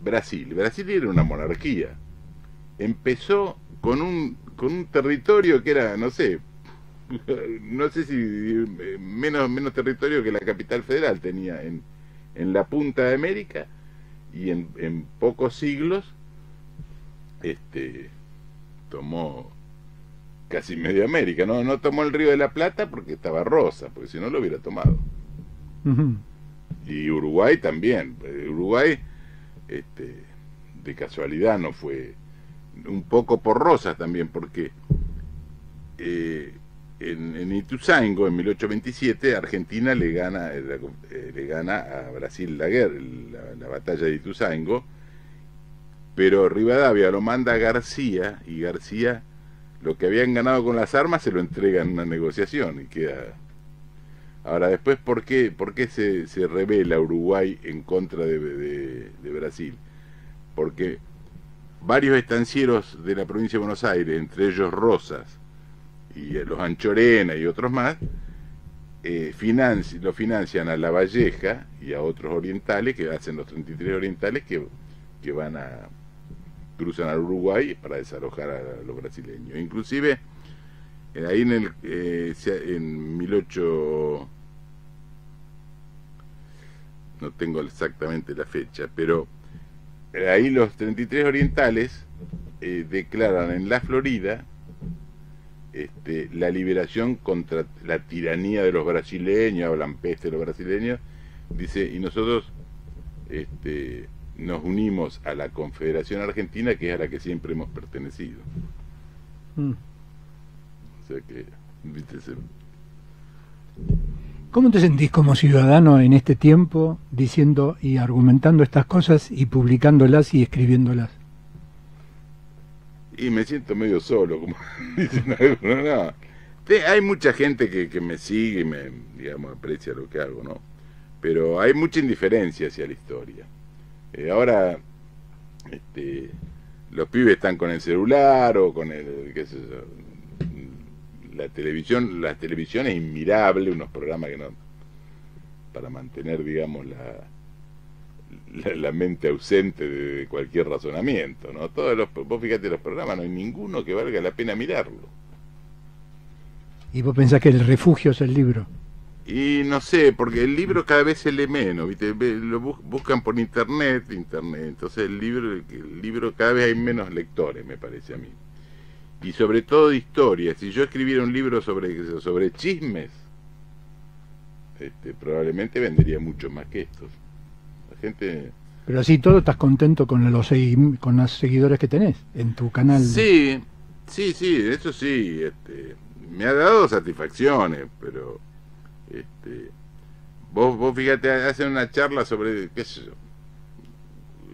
Brasil era una monarquía. Empezó con un territorio que era, no sé si menos territorio que la capital federal tenía en la punta de América, y en pocos siglos tomó casi media América. No tomó el Río de la Plata porque estaba Rosa, porque si no lo hubiera tomado. Y Uruguay también. Uruguay de casualidad no fue, un poco por Rosas también, porque en Ituzaingó, en 1827, Argentina le gana a Brasil la batalla de Ituzaingó, pero Rivadavia lo manda a García, y García lo que habían ganado con las armas se lo entrega en una negociación y queda. Ahora después, ¿por qué se rebela Uruguay en contra de Brasil? Porque varios estancieros de la provincia de Buenos Aires, entre ellos Rosas y los Anchorena y otros más, lo financian a La Valleja y a otros orientales, que hacen los 33 orientales que cruzan al Uruguay para desalojar a los brasileños. Inclusive ahí en 18, no tengo exactamente la fecha, pero ahí los 33 orientales declaran en la Florida la liberación contra la tiranía de los brasileños, hablan peste de los brasileños, dice, y nosotros nos unimos a la Confederación Argentina, que es a la que siempre hemos pertenecido. O sea que, ¿viste? ¿Cómo te sentís como ciudadano en este tiempo diciendo y argumentando estas cosas y publicándolas y escribiéndolas? Y me siento medio solo, como dicen algunos. No. Hay mucha gente que me sigue y digamos, aprecia lo que hago, ¿no? Pero hay mucha indiferencia hacia la historia. Ahora los pibes están con el celular o con qué sé yo, la televisión es inmirable, unos programas que no, para mantener, digamos, la mente ausente de cualquier razonamiento, ¿no? Vos fíjate, los programas no hay ninguno que valga la pena mirarlo. ¿Y vos pensás que el refugio es el libro? Y no sé, porque el libro cada vez se lee menos, ¿viste? Lo buscan por internet, entonces el libro cada vez hay menos lectores, me parece a mí. Y sobre todo de historia. Si yo escribiera un libro sobre chismes, probablemente vendería mucho más que estos. La gente... Pero así todo estás contento con los seguidores que tenés en tu canal. Sí, eso sí. Me ha dado satisfacciones, pero vos fíjate, hacen una charla sobre, qué sé yo,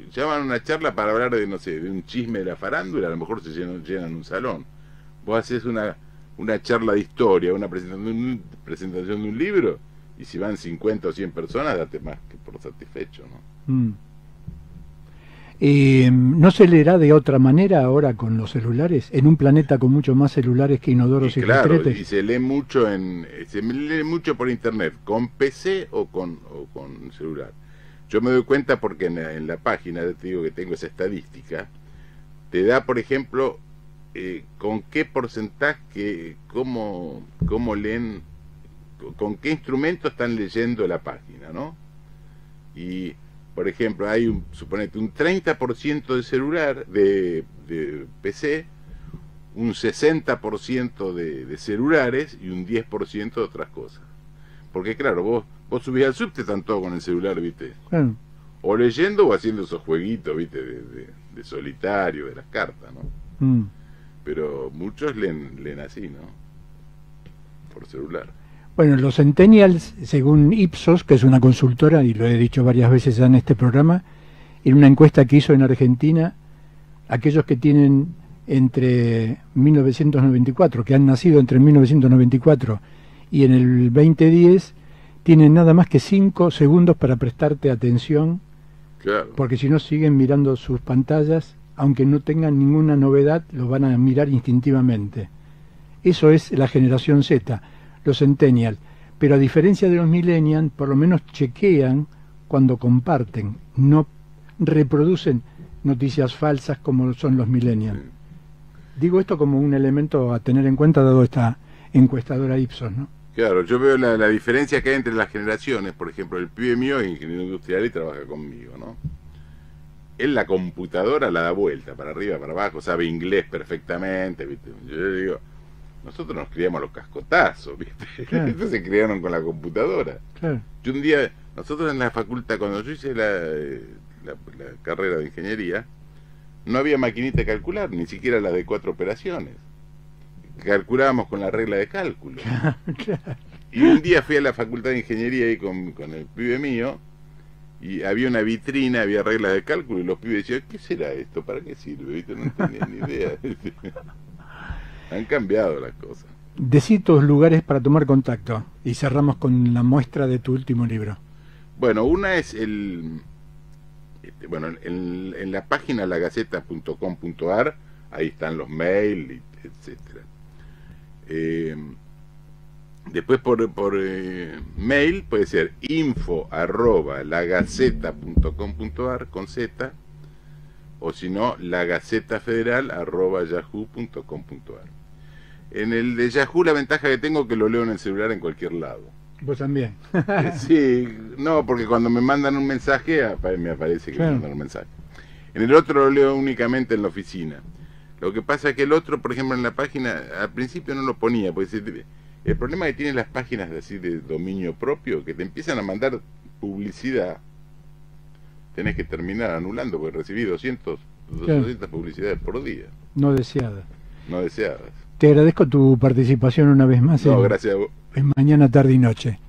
llaman a una charla para hablar de, no sé, de un chisme de la farándula, a lo mejor se llenan un salón. Vos haces una charla de historia, una presentación de un libro, y si van 50 o 100 personas, date más que por satisfecho, ¿no? ¿No se leerá de otra manera ahora con los celulares? En un planeta con mucho más celulares que inodoros y claro, restretes. Y se lee mucho por internet, con PC o con celular. Yo me doy cuenta porque en la página, te digo que tengo esa estadística, te da, por ejemplo, con qué porcentaje, cómo leen, con qué instrumento están leyendo la página, ¿no? Y, por ejemplo, hay suponete, un 30% de celular, de PC, un 60% de celulares y un 10% de otras cosas. Porque, claro, vos subís al subte, están todos con el celular, ¿viste? O leyendo o haciendo esos jueguitos, ¿viste? De solitario, de las cartas, ¿no? Pero muchos leen así, ¿no? Por celular. Bueno, los Centennials, según Ipsos, que es una consultora, y lo he dicho varias veces ya en este programa, en una encuesta que hizo en Argentina, aquellos que tienen entre 1994, que han nacido entre 1994 y en el 2010, tienen nada más que 5 segundos para prestarte atención, claro, porque si no siguen mirando sus pantallas, aunque no tengan ninguna novedad, los van a mirar instintivamente. Eso es la generación Z, los Centennial. Pero a diferencia de los Millennial, por lo menos chequean cuando comparten, no reproducen noticias falsas como son los Millennial. sí. Digo esto como un elemento a tener en cuenta dado esta encuestadora Ipsos, ¿no? Claro, yo veo la diferencia que hay entre las generaciones. Por ejemplo, el pibe mío es ingeniero industrial y trabaja conmigo, ¿no? Él la computadora la da vuelta, para arriba, para abajo, sabe inglés perfectamente, ¿viste? Yo le digo, nosotros nos criamos a los cascotazos, ¿viste? Claro. Estos se criaron con la computadora. Claro. Yo un día, nosotros en la facultad, cuando yo hice la carrera de ingeniería, no había maquinita de calcular, ni siquiera la de 4 operaciones. Calculábamos con la regla de cálculo. Claro. Y un día fui a la facultad de ingeniería ahí con el pibe mío, y había una vitrina, había reglas de cálculo, y los pibes decían, ¿qué será esto? ¿Para qué sirve? ¿Viste? No tenían ni idea. Han cambiado las cosas. Decí tus lugares para tomar contacto y cerramos con la muestra de tu último libro. Bueno, una es en la página lagaceta.com.ar, ahí están los mails, etcétera. Después por mail puede ser info@lagaceta.com.ar con Z, o si no, lagacetafederal@yahoo.com.ar. En el de Yahoo la ventaja que tengo es que lo leo en el celular en cualquier lado. Vos también. Sí, no, porque cuando me mandan un mensaje me aparece que claro, me mandan un mensaje. En el otro lo leo únicamente en la oficina. Lo que pasa es que el otro, por ejemplo, en la página, al principio no lo ponía, porque el problema que tienen las páginas de dominio propio, que te empiezan a mandar publicidad, tenés que terminar anulando, porque recibí 200 publicidades por día. No deseadas. No deseadas. Te agradezco tu participación una vez más No, gracias a vos. en Mañana, Tarde y Noche.